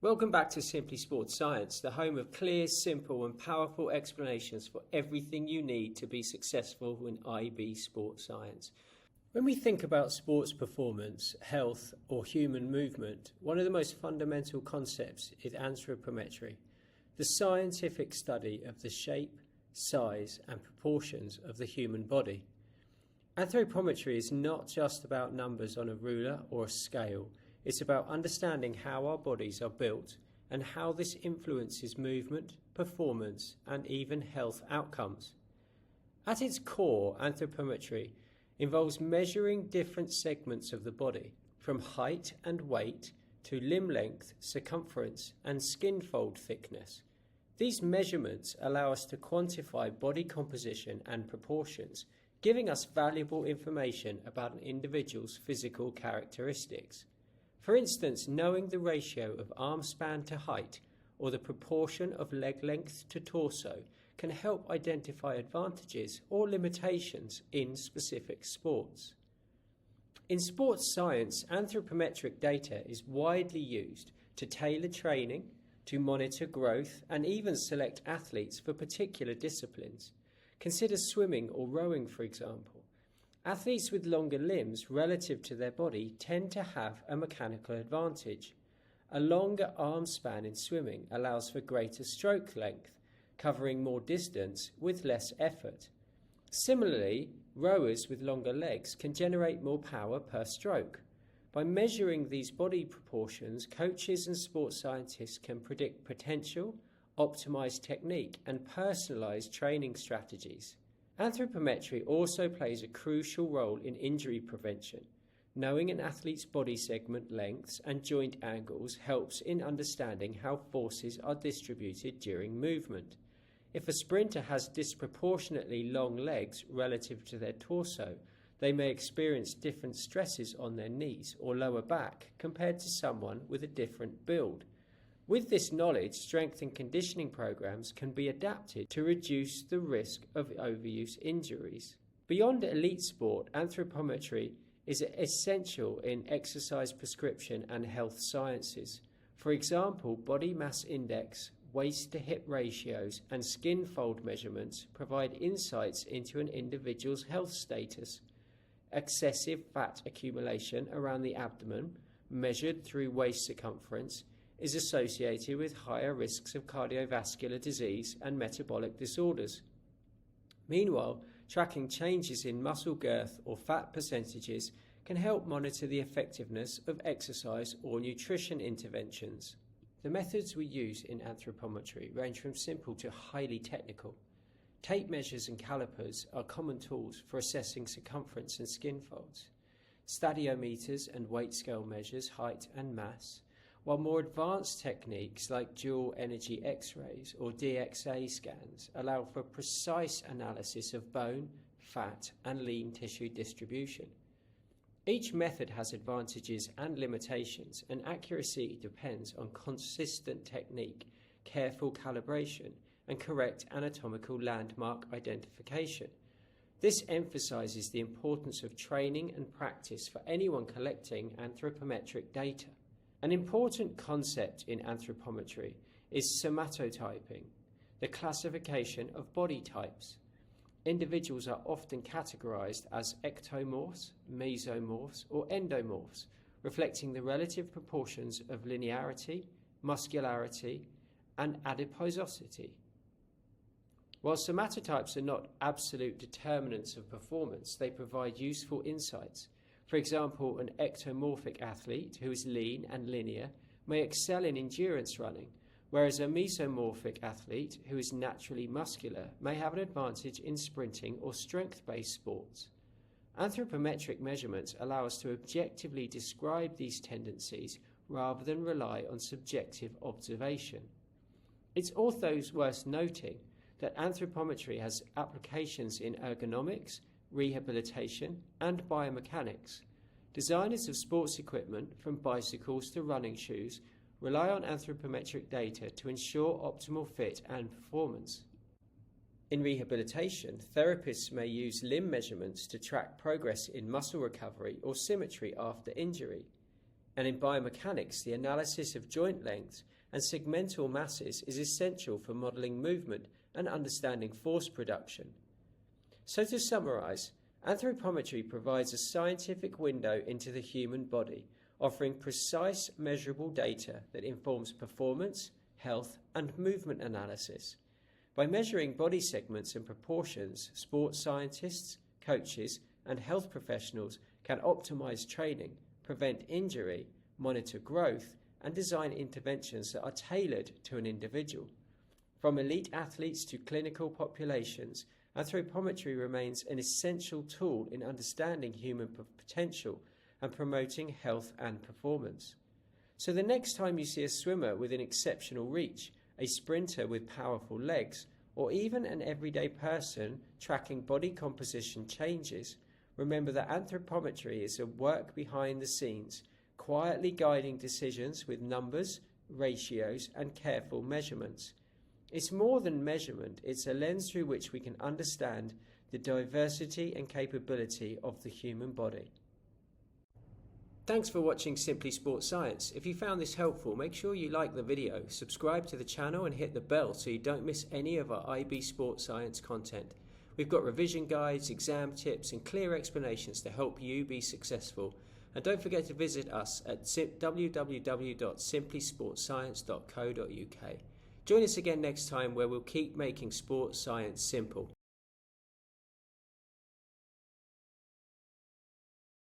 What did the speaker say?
Welcome back to Simply Sports Science, the home of clear, simple and powerful explanations for everything you need to be successful in IB sports science. When we think about sports performance, health or human movement, one of the most fundamental concepts is anthropometry, the scientific study of the shape, size and proportions of the human body. Anthropometry is not just about numbers on a ruler or a scale. It's about understanding how our bodies are built and how this influences movement, performance, and even health outcomes. At its core, anthropometry involves measuring different segments of the body, from height and weight to limb length, circumference, and skin fold thickness. These measurements allow us to quantify body composition and proportions, giving us valuable information about an individual's physical characteristics. For instance, knowing the ratio of arm span to height or the proportion of leg length to torso can help identify advantages or limitations in specific sports. In sports science, anthropometric data is widely used to tailor training, to monitor growth, and even select athletes for particular disciplines. Consider swimming or rowing, for example. Athletes with longer limbs relative to their body tend to have a mechanical advantage. A longer arm span in swimming allows for greater stroke length, covering more distance with less effort. Similarly, rowers with longer legs can generate more power per stroke. By measuring these body proportions, coaches and sports scientists can predict potential, optimize technique, and personalize training strategies. Anthropometry also plays a crucial role in injury prevention. Knowing an athlete's body segment lengths and joint angles helps in understanding how forces are distributed during movement. If a sprinter has disproportionately long legs relative to their torso, they may experience different stresses on their knees or lower back compared to someone with a different build. With this knowledge, strength and conditioning programs can be adapted to reduce the risk of overuse injuries. Beyond elite sport, anthropometry is essential in exercise prescription and health sciences. For example, body mass index, waist to hip ratios, and skin fold measurements provide insights into an individual's health status. Excessive fat accumulation around the abdomen, measured through waist circumference, is associated with higher risks of cardiovascular disease and metabolic disorders. Meanwhile, tracking changes in muscle girth or fat percentages can help monitor the effectiveness of exercise or nutrition interventions. The methods we use in anthropometry range from simple to highly technical. Tape measures and calipers are common tools for assessing circumference and skin folds. Stadiometers and weight scale measures height and mass, while more advanced techniques like dual energy X-rays or DXA scans allow for precise analysis of bone, fat, and lean tissue distribution. Each method has advantages and limitations, and accuracy depends on consistent technique, careful calibration, and correct anatomical landmark identification. This emphasizes the importance of training and practice for anyone collecting anthropometric data. An important concept in anthropometry is somatotyping, the classification of body types. Individuals are often categorized as ectomorphs, mesomorphs, or endomorphs, reflecting the relative proportions of linearity, muscularity, and adiposity. While somatotypes are not absolute determinants of performance, they provide useful insights. For example, an ectomorphic athlete who is lean and linear may excel in endurance running, whereas a mesomorphic athlete who is naturally muscular may have an advantage in sprinting or strength-based sports. Anthropometric measurements allow us to objectively describe these tendencies rather than rely on subjective observation. It's also worth noting that anthropometry has applications in ergonomics, rehabilitation, and biomechanics. Designers of sports equipment, from bicycles to running shoes, rely on anthropometric data to ensure optimal fit and performance. In rehabilitation, therapists may use limb measurements to track progress in muscle recovery or symmetry after injury. And in biomechanics, the analysis of joint lengths and segmental masses is essential for modelling movement and understanding force production. So to summarise, anthropometry provides a scientific window into the human body, offering precise measurable data that informs performance, health and movement analysis. By measuring body segments and proportions, sports scientists, coaches and health professionals can optimise training, prevent injury, monitor growth and design interventions that are tailored to an individual. From elite athletes to clinical populations, anthropometry remains an essential tool in understanding human potential and promoting health and performance. So the next time you see a swimmer with an exceptional reach, a sprinter with powerful legs, or even an everyday person tracking body composition changes, remember that anthropometry is a work behind the scenes, quietly guiding decisions with numbers, ratios, and careful measurements. It's more than measurement, it's a lens through which we can understand the diversity and capability of the human body. Thanks for watching Simply Sports Science. If you found this helpful, make sure you like the video, subscribe to the channel and hit the bell so you don't miss any of our IB Sports Science content. We've got revision guides, exam tips and clear explanations to help you be successful. And don't forget to visit us at www.simplysportscience.co.uk. Join us again next time where we'll keep making sports science simple.